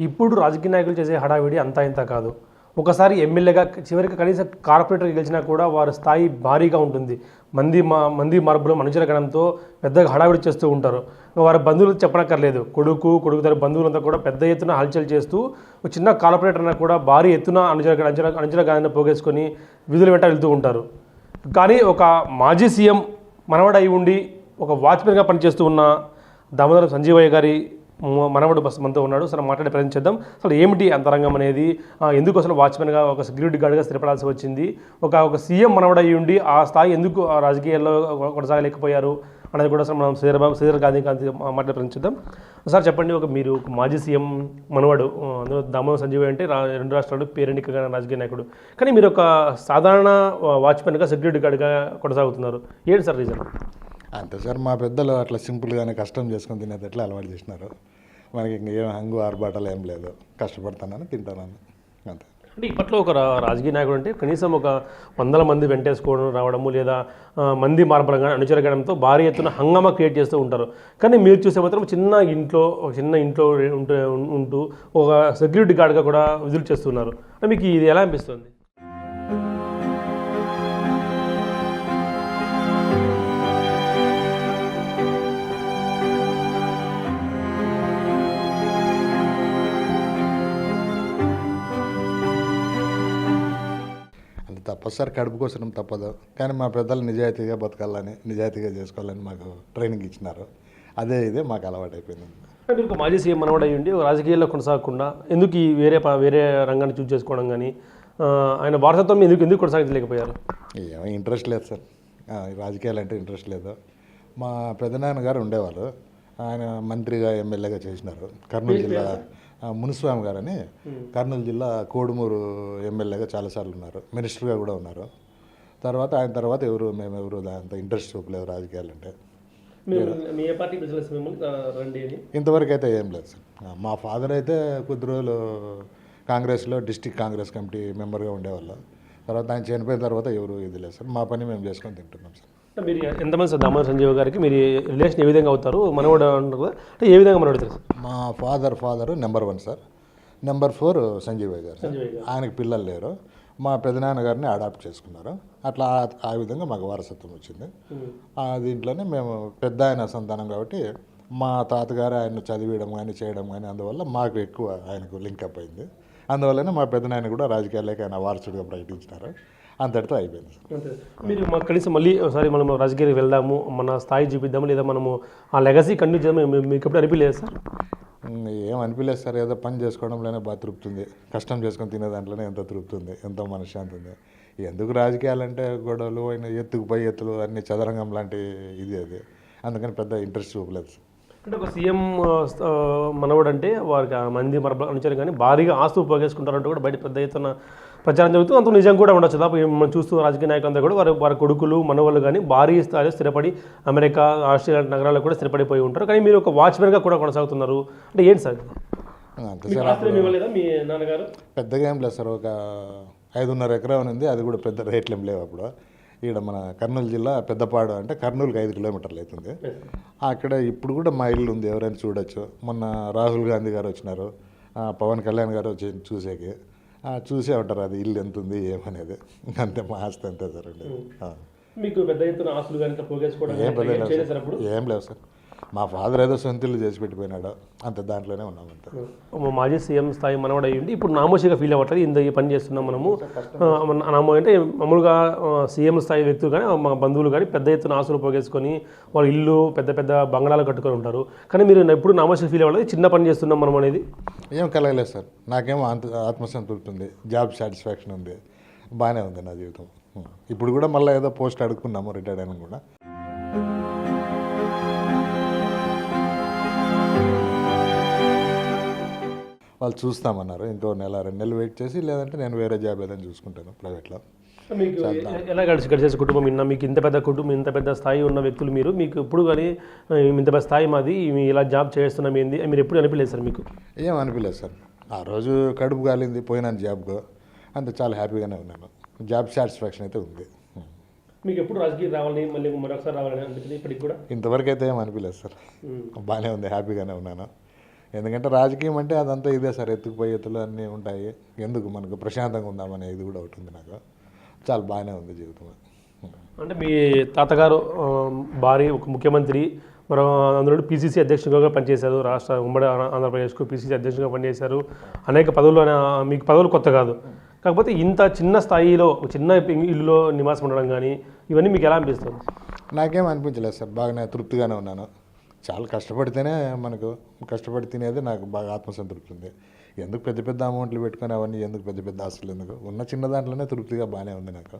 ఇప్పుడు రాజకీయ నాయకులు చేసే హడావిడి అంతా ఇంత కాదు. ఒకసారి ఎమ్మెల్యేగా చివరికి కనీసం కార్పొరేటర్ గెలిచినా కూడా వారి స్థాయి భారీగా ఉంటుంది. మంది మార్పులు మనుషుల గణంతో పెద్దగా హడావిడి చేస్తూ ఉంటారు. వారి బంధువులు చెప్పనక్కర్లేదు. కొడుకు తన బంధువులంతా కూడా పెద్ద ఎత్తున హల్చల్ చేస్తూ ఒక చిన్న కార్పొరేటర్ అన్న కూడా భారీ ఎత్తున అనుచర గాలిని పోగేసుకొని విధుల వెంట వెళ్తూ ఉంటారు. కానీ ఒక మాజీ సీఎం మనవడు అయి ఉండి ఒక వాచ్మెన్గా పనిచేస్తూ ఉన్న దామోదరం సంజీవయ్య గారి మనవడు మనతో ఉన్నాడు. అసలు మాట్లాడే ప్రయత్నం చేద్దాం. అసలు ఏమిటి అంతరంగం అనేది, ఎందుకు అసలు వాచ్మెన్గా ఒక సెక్యూరిటీ గార్డ్గా స్థిరపడాల్సి వచ్చింది, ఒక సీఎం మనవడు అయి ఉండి ఆ స్థాయి ఎందుకు రాజకీయాల్లో కొనసాగలేకపోయారు అనేది కూడా అసలు మనం శ్రీధర్ గాంధీ మాట్లాడే ప్రయత్నం చేద్దాం. సార్ చెప్పండి, మీరు ఒక మాజీ సీఎం మనవడు, అందులో దామోదరం సంజీవయ్య అంటే రెండు రాష్ట్రాలు పేరెన్నికగా రాజకీయ నాయకుడు, కానీ మీరు ఒక సాధారణ వాచ్మెన్గా సెక్యూరిటీ గార్డ్గా కొనసాగుతున్నారు. ఏంటి సార్ రీజన్? అంతే సార్, మా పెద్దలు అట్లా సింపుల్గానే కష్టం చేసుకొని తినేది ఎట్లా అలవాటు చేసినారు. మనకి ఇంక ఏం హంగు ఆర్బాటాలు ఏం లేదు, కష్టపడతానని తింటానని అంతే. అంటే ఇప్పట్లో ఒక రాజకీయ నాయకుడు అంటే కనీసం ఒక 100 మంది వెంటేసుకోవడం రావడము, లేదా మంది మార్పులంగా అనుచరగడంతో భారీ ఎత్తున హంగామా క్రియేట్ చేస్తూ ఉంటారు. కానీ మీరు చూసే మాత్రం చిన్న ఇంట్లో ఉంటూ ఒక సెక్యూరిటీ గార్డ్గా కూడా విధులు చేస్తున్నారు. మీకు ఇది ఎలా అనిపిస్తుంది? తప్పదు సార్, కడుపు కోసం తప్పదు. కానీ మా పెద్దలు నిజాయితీగా బతకాలని, నిజాయితీగా చేసుకోవాలని మాకు ట్రైనింగ్ ఇచ్చినారు. ఇదే మాకు అలవాటు అయిపోయింది. మీకు మాజీ సీఎం మనవడు అయ్యి ఉండి రాజకీయాల్లో కొనసాగకుండా ఎందుకు ఈ వేరే రంగాన్ని చూస్ చేసుకోవడం కానీ, ఆయన వారసత్వం ఎందుకు కొనసాగించలేకపోయారు? ఏమో ఇంట్రెస్ట్ లేదు సార్, రాజకీయాలు అంటే ఇంట్రెస్ట్ లేదు. మా పెద్దనాన్నగారు ఉండేవాళ్ళు, ఆయన మంత్రిగా ఎమ్మెల్యేగా చేసినారు. కర్నూలు జిల్లా మునుస్వామి గారని కర్నూలు జిల్లా కోడుమూరు ఎమ్మెల్యేగా చాలాసార్లు ఉన్నారు, మినిస్టర్గా కూడా ఉన్నారు. ఆయన తర్వాత మేము అంత ఇంట్రెస్ట్ చూపలేదు రాజకీయాలంటే. ఇంతవరకు అయితే ఏం లేదు సార్. మా ఫాదర్ అయితే కొద్ది రోజులు కాంగ్రెస్లో డిస్టిక్ కాంగ్రెస్ కమిటీ మెంబర్గా ఉండేవాళ్ళు. తర్వాత ఆయన చనిపోయిన తర్వాత ఎవరు ఇది లేదు సార్, మా పని మేము చేసుకొని తింటున్నాం సార్. మీరు ఎంతమంది సార్ దామోదరం సంజీవ్ గారికి మీరు రిలేషన్ ఏ విధంగా అవుతారు? మనవడు అంటారు కదా, అంటే ఏ విధంగా మనవడు సార్? మా father number 1 sir. Number 4 Sanjeevaiah garu. ఆయనకు పిల్లలు లేరు, మా పెదనాన్నగారిని అడాప్ట్ చేసుకున్నారు. అట్లా ఆ విధంగా మాకు వారసత్వం వచ్చింది. దీంట్లోనే మేము పెద్ద ఆయన సంతానం కాబట్టి మా తాతగారు ఆయన చదివించడం కానీ చేయడం కానీ, అందువల్ల మాకు ఎక్కువ ఆయనకు లింకప్ అయింది. అందువల్లనే మా పెద్దనాయన కూడా రాజకీయాల్లోకి ఆయన వారసుడిగా ప్రకటించినారు. అంతటితో అయిపోయింది. మీరు మాకు కనీసం మళ్ళీ ఒకసారి మనం రాజకీయానికి వెళ్దాము, మన స్థాయి చూపిద్దాము, లేదా మనము ఆ లెగసీ కంటిన్యూ చేద్దాము మీకు ఎప్పుడు అనిపించలేదు సార్? ఏం అనిపించలేదు సార్, ఏదో పని చేసుకోవడంలోనే బాగా తృప్తి ఉంది. కష్టం చేసుకొని తినే దాంట్లోనే ఎంత తృప్తి ఉంది, ఎంతో మనశ్శాంతి ఉంది. ఎందుకు రాజకీయాలంటే గొడవలు, ఎత్తుకు పై ఎత్తులు అన్ని చదరంగం లాంటి అది. అందుకని పెద్ద ఇంట్రెస్ట్ చూపలేదు. అంటే ఒక సీఎం మనవడు అంటే వారికి మంది అనుచరులు కానీ భారీగా ఆస్తులు పోగేసుకుంటారంటూ కూడా బయట పెద్ద ఎత్తున ప్రచారం జరుగుతూ అంత నిజం కూడా ఉండొచ్చు. మనం చూస్తూ రాజకీయ నాయకులంతా కూడా వారి కొడుకులు మనవాళ్ళు కానీ భారీ స్థాయిలో స్థిరపడి అమెరికా, ఆస్ట్రేలియా నగరాల్లో కూడా స్థిరపడిపోయి ఉంటారు. కానీ మీరు ఒక వాచ్మెన్గా కూడా కొనసాగుతున్నారు అంటే ఏంటి సార్? మీ నాన్నగారు పెద్దగా ఏం లేదు సార్, ఒక 5.5 ఎకరం ఉంది. అది కూడా పెద్ద రేట్లు ఏం లేవు. అప్పుడు ఇక్కడ మన కర్నూలు జిల్లా పెద్దపాడు అంటే కర్నూలుకి 5 కిలోమీటర్లు అవుతుంది. అక్కడ ఇప్పుడు కూడా మా ఇల్లు ఉంది, ఎవరైనా చూడొచ్చు. మొన్న రాహుల్ గాంధీ గారు వచ్చినారు, పవన్ కళ్యాణ్ గారు వచ్చి చూసేకి చూసే ఉంటారు అది ఇల్లు ఎంత ఉంది ఏమనేది. అంతే, మా ఆస్తి అంతే సార్. మీకు పెద్ద ఎత్తున ఆస్తులు కానీ పోగేసుకోవడం ఏం లేవు సార్. మా ఫాదర్ ఏదో సొంత ఇల్లు చేసి పెట్టిపోయినాడు, అంత దాంట్లోనే ఉన్నాం. అంతే. మాజీ సీఎం స్థాయి మనవడు అయ్యింది ఇప్పుడు నామోషిగా ఫీల్ అవ్వట్లేదు, ఈ పని చేస్తున్నాం మనము నామో అంటే మామూలుగా సీఎం స్థాయి వ్యక్తులు కానీ మా బంధువులు కానీ పెద్ద ఎత్తున ఆస్తులు పోగేసుకొని వాళ్ళ ఇల్లు పెద్ద బంగ్లాలు కట్టుకొని ఉంటారు. కానీ మీరు ఎప్పుడు నామోషిగా ఫీల్ అవ్వలేదు, చిన్న పని చేస్తున్నాం మనం అనేది ఏం కలగలేదు సార్. నాకేమో ఆత్మసంతృప్తి ఉంది, జాబ్ సాటిస్ఫాక్షన్ ఉంది, బాగానే ఉంది నా జీవితం. ఇప్పుడు కూడా మళ్ళీ ఏదో పోస్ట్ అడుక్కున్నాము రిటైర్డ్ అయినా కూడా. వాళ్ళు చూస్తామన్నారు, ఇంకో 1-2 నెలలు వెయిట్ చేసి, లేదంటే నేను వేరే జాబ్ ఏదైనా చూసుకుంటాను ప్రైవేట్లో. మీకు ఎలా గడిచేసి కుటుంబం మీకు ఇంత పెద్ద కుటుంబం, ఇంత పెద్ద స్థాయి ఉన్న వ్యక్తులు మీకు ఎప్పుడు కానీ ఇంత పెద్ద స్థాయి మాది ఇలా జాబ్ చేస్తున్నాం ఏంది మీరు ఎప్పుడు అనిపించలేదు సార్? మీకు ఏం అనిపించలేదు సార్. ఆ రోజు కడుపు కాలింది, పోయినాను జాబ్కు, అంత చాలా హ్యాపీగానే ఉన్నాను. జాబ్ సాటిస్ఫాక్షన్ అయితే ఉంది. మీకు ఎప్పుడు రాజకీయం రావాలని మళ్ళీ మరొకసారి రావాలని అనిపించింది ఇప్పటికి కూడా? ఇంతవరకు అయితే ఏం అనిపించలేదు సార్, బాగానే ఉంది, హ్యాపీగానే ఉన్నాను. ఎందుకంటే రాజకీయం అంటే అదంతా ఇదే సార్, ఎత్తుకుపోయి ఎత్తులు అన్నీ ఉంటాయి. ఎందుకు మనకు ప్రశాంతంగా ఉందామనే ఇది కూడా ఒకటి ఉంది నాకు. చాలా బాగానే ఉంది జీవితం. అంటే మీ తాతగారు భార్య ఒక ముఖ్యమంత్రి, మరో అందులో పిసిసి అధ్యక్షుడిగా పనిచేశారు, రాష్ట్ర ఉమ్మడి ఆంధ్రప్రదేశ్కు పిసిసి అధ్యక్షుడిగా పనిచేశారు. అనేక పదవులు, మీకు పదవులు కొత్త కాదు. కాకపోతే ఇంత చిన్న స్థాయిలో చిన్న ఇల్లులో నివాసం ఉండడం కానీ ఇవన్నీ మీకు ఎలా అనిపిస్తుంది? నాకేం అనిపించలేదు సార్, బాగానే తృప్తిగానే ఉన్నాను. చాలా కష్టపడితేనే మనకు, కష్టపడి తినేది నాకు బాగా ఆత్మసంతృప్తి ఉంది. ఎందుకు పెద్ద పెద్ద అమౌంట్లు పెట్టుకొని అవన్నీ ఎందుకు, పెద్ద పెద్ద ఆస్తులు ఎందుకు, ఉన్న చిన్న దాంట్లోనే తృప్తిగా బాగానే ఉంది నాకు.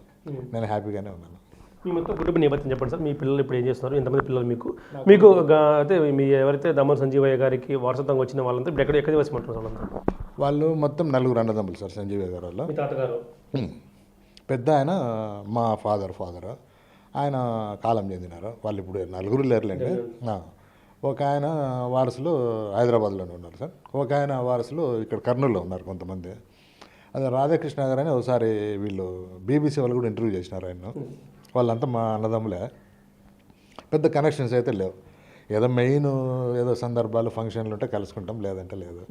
నేను హ్యాపీగానే ఉన్నాను. మీ మొత్తం కుటుంబ నేపథ్యం చెప్పండి సార్. మీ పిల్లలు ఇప్పుడు ఏం చేస్తున్నారు? ఎంతమంది పిల్లలు మీకు అయితే మీ ఎవరైతే దమ్మల సంజీవయ్య గారికి వారసత్వంగా వచ్చిన వాళ్ళంతా ఇప్పుడు ఎక్కడ వేసమంటారు వాళ్ళంతా? వాళ్ళు మొత్తం 4 అన్నదమ్ములు సార్ సంజీవయ్య గారు వాళ్ళు. మీ తాతగారు పెద్ద ఆయన మా ఫాదర్ ఆయన కాలం చెందినారు. వాళ్ళు ఇప్పుడు 4 లేరులేండి. ఒక ఆయన వారసులు హైదరాబాద్లోనే ఉన్నారు సార్. ఒక ఆయన వారసులు ఇక్కడ కర్నూలులో ఉన్నారు కొంతమంది. అదే రాధాకృష్ణ గారు అని ఒకసారి వీళ్ళు బీబీసీ వాళ్ళు కూడా ఇంటర్వ్యూ చేసినారు ఆయన. వాళ్ళంతా మా అన్నదమ్ములే. పెద్ద కనెక్షన్స్ అయితే లేవు. ఏదో మెయిన్ ఏదో సందర్భాలు ఫంక్షన్లు ఉంటే కలుసుకుంటాం, లేదంటే లేదు.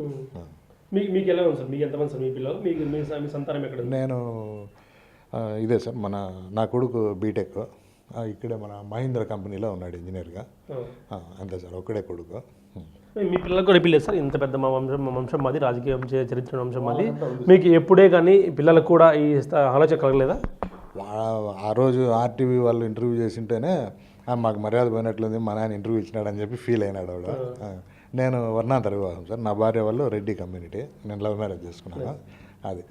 మీకు ఎలా ఉంది సార్? మీకు ఎంతమంది సార్ మీ పిల్లలు? మీ సంతానం ఎక్కడ? నేను ఇదే సార్, నా కొడుకు బీటెక్ ఇక్కడే మన మహీంద్ర కంపెనీలో ఉన్నాడు ఇంజనీర్గా. అంతే సార్, ఒక్కడే కొడుకు. మీ పిల్లలకు కూడా పిల్లలు సార్? ఇంత పెద్ద మా వంశం మాది, రాజకీయ చరిత్ర వంశం మాది. మీకు ఎప్పుడే కానీ పిల్లలకు కూడా ఈ ఆలోచన కలగలేదా? ఆ రోజు ఆర్టీవీ వాళ్ళు ఇంటర్వ్యూ చేసింటేనే మాకు మర్యాద పోయినట్లుంది, మా నాయన ఇంటర్వ్యూ ఇచ్చినాడని చెప్పి ఫీల్ అయినాడు ఆవిడ. నేను వర్ణాంతర వివాహం సార్. నా భార్య వాళ్ళు రెడ్డి కమ్యూనిటీ. నేను లవ్ మ్యారేజ్ చేసుకున్నాను. అది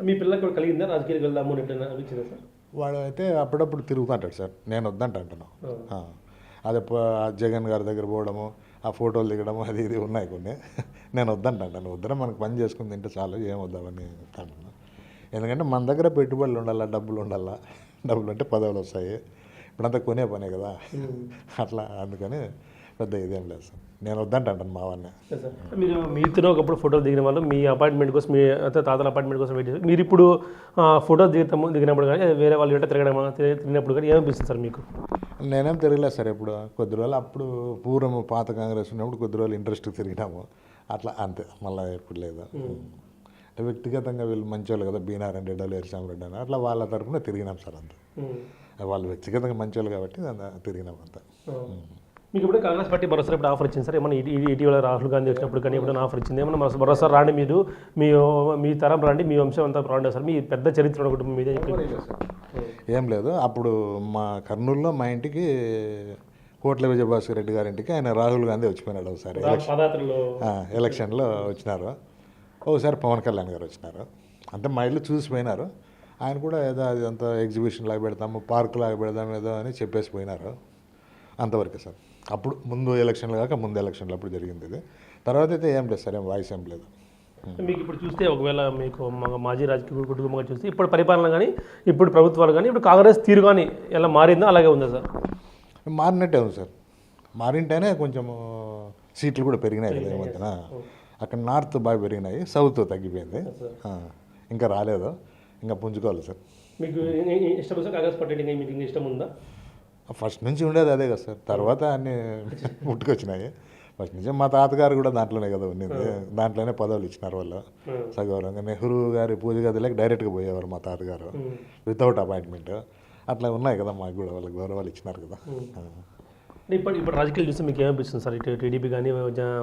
మీ పిల్లలకు కూడా కలిగిందా? రాజకీయాలకు వెళ్దాము అనిపించిందా సార్? వాడు అయితే అప్పుడప్పుడు తిరుగుతుంటాడు సార్. నేను వద్దంటాను. అదే జగన్ గారి దగ్గర పోవడము, ఆ ఫోటోలు దిగడము, అది ఇది ఉన్నాయి కొన్ని. నేను వద్దంటాను. వద్దరం మనకు పని చేసుకుని తింటే చాలు, ఏం వద్దామని అంటున్నాను. ఎందుకంటే మన దగ్గర పెట్టుబడులు ఉండాలా, డబ్బులు ఉండాలా. డబ్బులు అంటే పదవులు వస్తాయి. ఇప్పుడంతా కొనే పనే కదా. అట్లా అందుకని పెద్ద ఇదేం లేదు సార్. నేను వద్దంటాను మా వాడిని. మీరు మీతో ఒకప్పుడు ఫోటోలు దిగిన వాళ్ళు మీ అపార్ట్మెంట్ కోసం, మీ తాతల అపార్ట్మెంట్ కోసం వెయిట్ చేస్తారు. మీరు ఇప్పుడు ఫోటో దిగినప్పుడు కానీ వేరే వాళ్ళు వెంట తిరిగినప్పుడు కానీ ఏమనిపిస్తుంది సార్ మీకు? నేనేం తిరగలేదు సార్ ఎప్పుడు. కొద్ది రోజులు అప్పుడు పూర్వం పాత కాంగ్రెస్ ఉన్నప్పుడు కొద్ది రోజులు ఇంట్రెస్ట్ తిరిగినాము, అట్లా అంతే. మళ్ళీ ఎప్పుడు లేదు. అంటే వ్యక్తిగతంగా వీళ్ళు మంచివాళ్ళు కదా, బీనారాయణ రెడ్డి, ఎర్సాం రెడ్డి అని, అట్లా వాళ్ళ తరఫున తిరిగినాం సార్ అంతే. వాళ్ళు వ్యక్తిగతంగా మంచివాళ్ళు కాబట్టి తిరిగినాం అంతా. మీకు ఇప్పుడు కాంగ్రెస్ పార్టీ భరోసా ఇప్పుడు ఆఫర్ ఇచ్చింది సార్? ఏమన్నా ఇటీవల రాహుల్ గాంధీ వచ్చినప్పుడు కానీ ఎప్పుడైనా ఆఫర్ ఇచ్చింది? ఏమన్నా భరోసా రాండి, మీరు మీ తరం రండి, మీ వంశం అంతా రాండి సార్, మీ పెద్ద చరిత్ర కుటుంబం మీదే. ఏం లేదు. అప్పుడు మా కర్నూలులో మా ఇంటికి కోట్ల విజయభాస్కర్ రెడ్డి గారి ఇంటికి ఆయన రాహుల్ గాంధీ వచ్చిపోయినాడు ఒకసారి. ఎలక్షన్లో వచ్చినారు. ఒకసారి పవన్ కళ్యాణ్ గారు వచ్చినారు. అంటే మా ఇల్లు చూసిపోయినారు. ఆయన కూడా ఏదో అది అంతా ఎగ్జిబిషన్ లాగా పెడతాము, పార్క్ లాగా పెడతాము ఏదో అని చెప్పేసి పోయినారు. అంతవరకే సార్. అప్పుడు ముందు ఎలక్షన్లు కాక ముందు ఎలక్షన్లు అప్పుడు జరిగింది ఇది. తర్వాత అయితే ఏం లేదు సార్, ఏం వాయిస్ ఏం లేదు. మీకు ఇప్పుడు చూస్తే ఒకవేళ మీకు మాజీ రాజకీయ కుటుంబంగా చూస్తే ఇప్పుడు పరిపాలన కానీ, ఇప్పుడు ప్రభుత్వాలు కానీ, ఇప్పుడు కాంగ్రెస్ తీరు కానీ ఎలా మారిందో అలాగే ఉందా సార్? మారినట్టే ఉంది సార్. మారింటేనే కొంచెం సీట్లు కూడా పెరిగినాయి కదా ఈ మధ్యన. అక్కడ నార్త్ బాగా పెరిగినాయి, సౌత్ తగ్గిపోయింది. ఇంకా రాలేదు, ఇంకా పుంజుకోవాలి సార్. మీకు ఇష్టం సార్ కాంగ్రెస్ పార్టీ? మీకు ఇంకా ఇష్టం ఉందా? ఫస్ట్ నుంచి ఉండేది అదే కదా సార్. తర్వాత అన్నీ పుట్టుకొచ్చినాయి. ఫస్ట్ నుంచి మా తాతగారు కూడా దాంట్లోనే కదా ఉన్నది. దాంట్లోనే పదవులు ఇచ్చినారు వాళ్ళు సగౌరవంగా. నెహ్రూ గారి పూజ గదిలోకి డైరెక్ట్గా పోయేవారు మా తాతగారు, వితౌట్ అపాయింట్మెంట్. అట్లా ఉన్నాయి కదా మాకు కూడా, వాళ్ళకి గౌరవాలు ఇచ్చినారు కదా. ఇప్పుడు రాజకీయాలు చూస్తే మీకు ఏమనిపిస్తుంది సార్? ఇటు టీడీపీ కానీ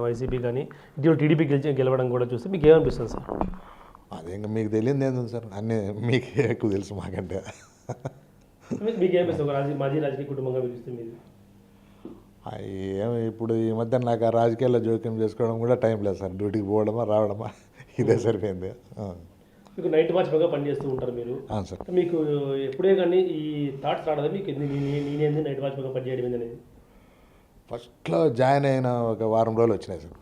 వైసీపీ కానీ, ఇటీవల టీడీపీ గెలవడం కూడా చూస్తే మీకు ఏమనిపిస్తుంది సార్? అదే ఇంకా మీకు తెలియదు ఏంది సార్, అన్నీ మీకే ఎక్కువ తెలుసు మాకంటే. మీకు ఏమనిపిస్తుంది మాజీ రాజకీయ కుటుంబంగా పిలుస్తుంది మీరు? ఇప్పుడు ఈ మధ్య నాకు ఆ రాజకీయాల్లో జోక్యం చేసుకోవడం కూడా టైం లేదు సార్. డ్యూటీకి పోవడమా రావడమా ఇదే సరిపోయింది. మీకు నైట్ వాచ్గా పనిచేస్తూ ఉంటారు మీరు సార్. మీకు ఎప్పుడే కానీ ఈ థాట్స్ రావడం మీకు నేనేంది నైట్ వాచ్గా పనిచేయడం అనేది? ఫస్ట్లో జాయిన్ అయిన ఒక వారం రోజులు వచ్చినాయి సార్.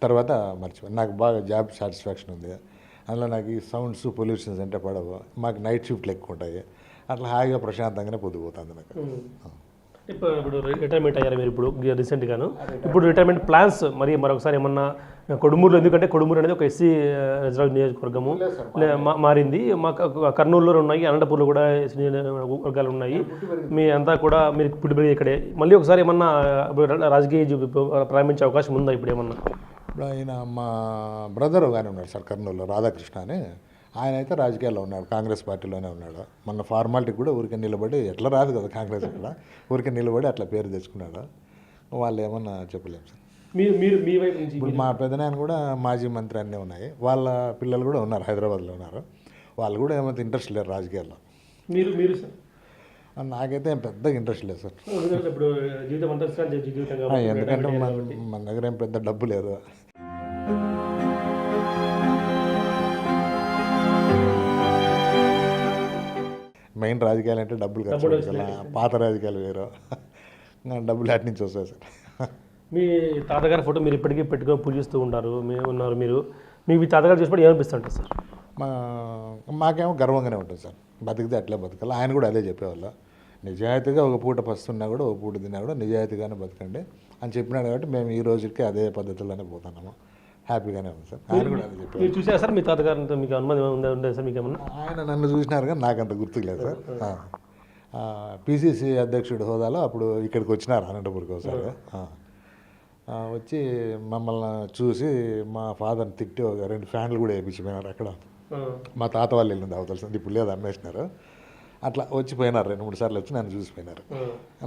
తర్వాత మర్చిపోయి. నాకు బాగా జాబ్ సాటిస్ఫాక్షన్ ఉంది. అందులో నాకు ఈ సౌండ్స్ పొల్యూషన్స్ అంటే పడవు. మాకు నైట్ షిఫ్ట్లు ఎక్కువ ఉంటాయి. అట్లా హాయిగా ప్రశాంతంగానే పొద్దుపోతుంది నాకు. ఇప్పుడు రిటైర్మెంట్ అయ్యారు మీరు ఇప్పుడు రీసెంట్గాను. ఇప్పుడు రిటైర్మెంట్ ప్లాన్స్ మరి మరొకసారి ఏమన్నా కొడుమూరులో, ఎందుకంటే కొడుమూరు అనేది ఒక ఎస్సీ రిజర్వ్ నియోజకవర్గము మారింది. మా కర్నూలులో ఉన్నాయి, అనంతపూర్లో కూడా ఎస్సీ వర్గాలు ఉన్నాయి. మీ అంతా కూడా మీరు పుట్టిపోయి ఇక్కడే. మళ్ళీ ఒకసారి ఏమన్నా రాజకీయ ప్రారంభించే అవకాశం ఉందా ఇప్పుడు ఏమన్నా? ఇప్పుడు ఆయన మా బ్రదర్ కానీ ఉన్నాడు సార్ కర్నూలులో, రాధాకృష్ణ అని. ఆయన అయితే రాజకీయాల్లో ఉన్నాడు, కాంగ్రెస్ పార్టీలోనే ఉన్నాడు. మొన్న ఫార్మాలిటీకి కూడా ఊరికే నిలబడి, ఎట్లా రాదు కదా కాంగ్రెస్ ఇక్కడ, ఊరికే నిలబడి అట్లా పేరు తెచ్చుకున్నాడు. వాళ్ళు ఏమన్నా చెప్పలేము సార్. మీరు మీరు మీ వైపు నుంచి ఇప్పుడు మా పెదనాయన కూడా మాజీ మంత్రి అన్నీ ఉన్నాయి, వాళ్ళ పిల్లలు కూడా ఉన్నారు, హైదరాబాద్లో ఉన్నారు. వాళ్ళు కూడా ఏమంత ఇంట్రెస్ట్ లేరు రాజకీయాల్లో. మీరు మీరు సార్ నాకైతే ఏం పెద్దగా ఇంట్రెస్ట్ లేదు సార్. ఇప్పుడు జీవితం అంతా జీవితంగా ఎందుకంటే మన దగ్గర ఏం పెద్ద డబ్బు లేదు. మెయిన్ రాజకీయాలు అంటే డబ్బులు ఖర్చు పెట్టాలి. పాత రాజకీయాలు వేరు, డబ్బులు అటు నుంచి వస్తాయి సార్. మీ తాతగారి ఫోటో మీరు ఇప్పటికీ పెట్టుకొని పూజిస్తూ ఉంటారు, మీరు మీ తాతగారు చూసినప్పుడు ఏమనిపిస్తుంటారు సార్? మాకేమో గర్వంగానే ఉంటుంది సార్, బతికితే అట్లే బతకాలి. ఆయన కూడా అదే చెప్పేవాళ్ళు, నిజాయితీగా ఒక పూట పస్తున్నా కూడా ఒక పూట తిన్నా కూడా నిజాయితీగానే బతకండి అని చెప్పినాడు. కాబట్టి మేము ఈ రోజుకి అదే పద్ధతిలోనే పోతున్నాము, హ్యాపీగానే ఉంది సార్. ఆయన కూడా అదే చెప్పారు. మీరు చూసారా సార్ మీ తాతగారితో మీకు అనుమానం ఉండేది సార్? మీకు ఏమన్నా? ఆయన నన్ను చూసినారు కానీ నాకంత గుర్తులేదు సార్. పిసిసి అధ్యక్షుడి హోదాలో అప్పుడు ఇక్కడికి వచ్చినారు అనంతపూర్కి ఒకసారి. వచ్చి మమ్మల్ని చూసి మా ఫాదర్ని తిట్టి ఒక 2 ఫ్యాన్లు కూడా వేయించిపోయినారు అక్కడ. మా తాత వాళ్ళు వెళ్ళింది అవతలసింది, ఇప్పుడు లేదు, అమ్మేసినారు. అట్లా వచ్చిపోయినారు, 2-3 సార్లు వచ్చి నన్ను చూసిపోయినారు.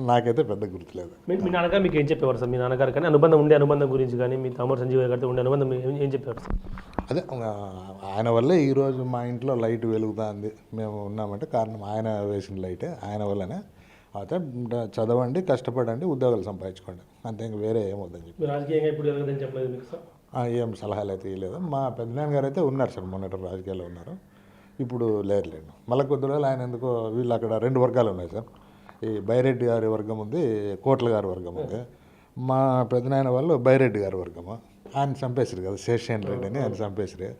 నాకైతే పెద్ద గుర్తులేదు. మీ నాన్నగారు మీకు ఏం చెప్పేవారు సార్? మీ నాన్నగారు కానీ అనుబంధం గురించి కానీ మీ తమ్ముడు సంజీవ్ గారితో ఉండే అనుబంధం ఏం చెప్పేవారు సార్? అదే ఆయన వల్లే ఈరోజు మా ఇంట్లో లైట్ వెలుగుతుంది, మేము ఉన్నామంటే కారణం ఆయన వేసిన లైటే, ఆయన వల్లనే. అయితే చదవండి, కష్టపడండి, ఉద్యోగాలు సంపాదించుకోండి, అంతే, ఇంక వేరే ఏమవుతుందని చెప్పి. రాజకీయంగా ఇప్పుడు ఎలాగదని చెప్పలేదు మీకు సార్? ఏం సలహాలు అయితే ఇవ్వలేదు. మా పెద్దనాన్న గారు అయితే ఉన్నారు సార్, మొన్నటి రాజకీయాల్లో ఉన్నారు, ఇప్పుడు లేరు. మళ్ళీ కొద్ది రోజులు ఆయన ఎందుకో, వీళ్ళు అక్కడ 2 వర్గాలు ఉన్నాయి సార్. ఈ బైరెడ్డి గారి వర్గం ఉంది, కోట్ల గారి వర్గం ఉంది. మా పెద్దనాయన వాళ్ళు బైరెడ్డి గారి వర్గము, ఆయన చంపేసారు కదా, శేషేన్ రెడ్డి అని, ఆయన చంపేసారు.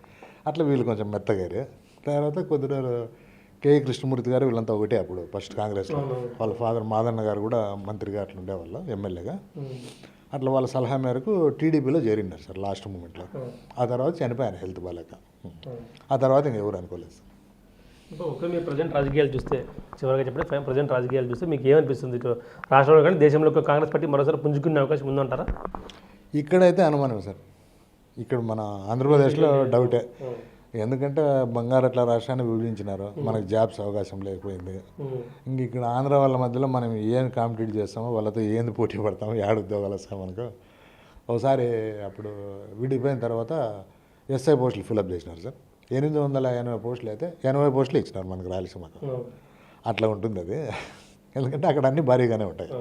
అట్లా వీళ్ళు కొంచెం మెత్తగారు. తర్వాత కొద్ది రోజులు కేఈ కృష్ణమూర్తి గారు వీళ్ళంతా ఒకటే అప్పుడు ఫస్ట్ కాంగ్రెస్లో. వాళ్ళ ఫాదర్ మాదన్న గారు కూడా మంత్రిగా అట్లా ఉండేవాళ్ళు, ఎమ్మెల్యేగా. అట్లా వాళ్ళ సలహా మేరకు టీడీపీలో చేరినారు సార్ లాస్ట్ మూమెంట్లో. ఆ తర్వాత చనిపోయారు హెల్త్ బాగాలేక. ఆ తర్వాత ఇంకెవరు అనుకోలేదు. ఒకవేళ మీరు ప్రజెంట్ రాజకీయాలు చూస్తే, చివరిగా చెప్పండి, ప్రజెంట్ రాజకీయాలు చూస్తే మీకు ఏమనిపిస్తుంది? రాష్ట్రంలో కానీ దేశంలో కాంగ్రెస్ పార్టీ మరోసారి పుంజుకునే అవకాశం ఉందంటారా? ఇక్కడైతే అనుమానం సార్, ఇక్కడ మన ఆంధ్రప్రదేశ్లో డౌటే. ఎందుకంటే బంగారట్ల రాష్ట్రాన్ని విభజించినారు, మనకు జాబ్స్ అవకాశం లేకపోయింది. ఇంక ఇక్కడ ఆంధ్ర వాళ్ళ మధ్యలో మనం ఏం కాంపిటీట్ చేస్తామో, వాళ్ళతో ఏంది పోటీ పడతామో, ఏడు ఉద్యోగాలు వస్తాం మనకు. ఒకసారి అప్పుడు విడిపోయిన తర్వాత ఎస్ఐ పోస్టులు ఫిలప్ చేసినారు సార్. 880 పోస్టులు అయితే 80 పోస్టులు ఇచ్చినారు మనకు రాయలసీమకు. అట్లా ఉంటుంది అది, ఎందుకంటే అక్కడ అన్నీ భారీగానే ఉంటాయి.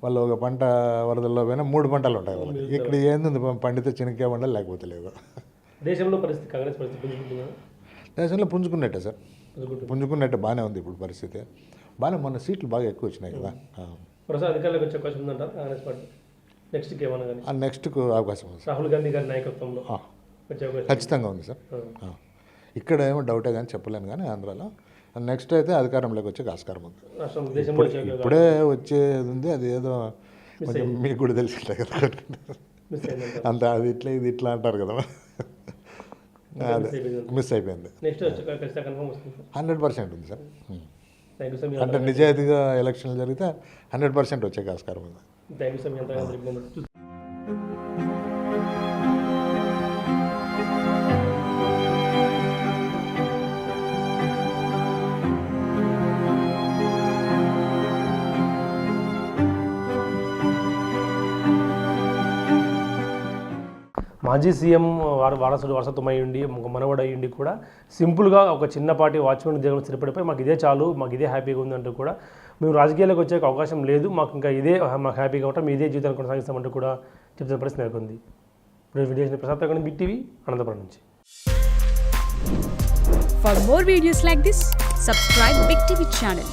వాళ్ళు ఒక పంట వరదల్లో పోయినా 3 పంటలు ఉంటాయి వాళ్ళకి. ఇక్కడ ఏంది పండితే చినికే పంటలు, లేకపోతే లేదు. దేశంలో పరిస్థితి, కాంగ్రెస్ పరిస్థితి దేశంలో పుంజుకున్నట్టే సార్, పుంజుకున్నట్టే బాగానే ఉంది ఇప్పుడు పరిస్థితి. బాగానే మొన్న సీట్లు బాగా ఎక్కువ వచ్చినాయి కదా. అధికారులకు వచ్చే అవకాశం ఉందంటారు కాంగ్రెస్ పార్టీ నెక్స్ట్కి ఏమన్నా కానీ? నెక్స్ట్కు అవకాశం ఉంది. రాహుల్ గాంధీ గారి నాయకత్వంలో ఖచ్చితంగా ఉంది సార్. ఇక్కడ ఏమో డౌటే కానీ చెప్పలేను, కానీ ఆంధ్రాలో నెక్స్ట్ అయితే అధికారంలోకి వచ్చే ఆస్కారం ఉంది. ఇప్పుడే వచ్చేది ఉంది, అది ఏదో కొంచెం మీకు కూడా తెలిసిందే కదా, అంత అది ఇట్లా ఇది ఇట్లా అంటారు కదా, అదే మిస్ అయిపోయింది. 100% ఉంది సార్. అంటే నిజాయితీగా ఎలక్షన్లు జరిగితే 100% వచ్చే ఆస్కారం ఉంది. మాజీ సీఎం వారసత్వం అయి ఉండి, మనవడు అయి ఉండి కూడా సింపుల్గా ఒక చిన్నపాటి వాచ్మెన్ ఉద్యోగం స్థిరపడిపోయి మాకు ఇదే చాలు, మాకు ఇదే హ్యాపీగా ఉందంటూ కూడా, మేము రాజకీయాలకు వచ్చే అవకాశం లేదు, మాకు ఇంకా ఇదే మాకు హ్యాపీగా ఉంటాం, మీ ఇదే జీవితాన్ని కొనసాగిస్తామంటూ కూడా చెప్తున్న పరిస్థితి నెలకొంది. ఇప్పుడు ప్రసాద్ బిగ్ టీవీ అనంతపురం నుంచి. For more videos like this, subscribe Big TV channel.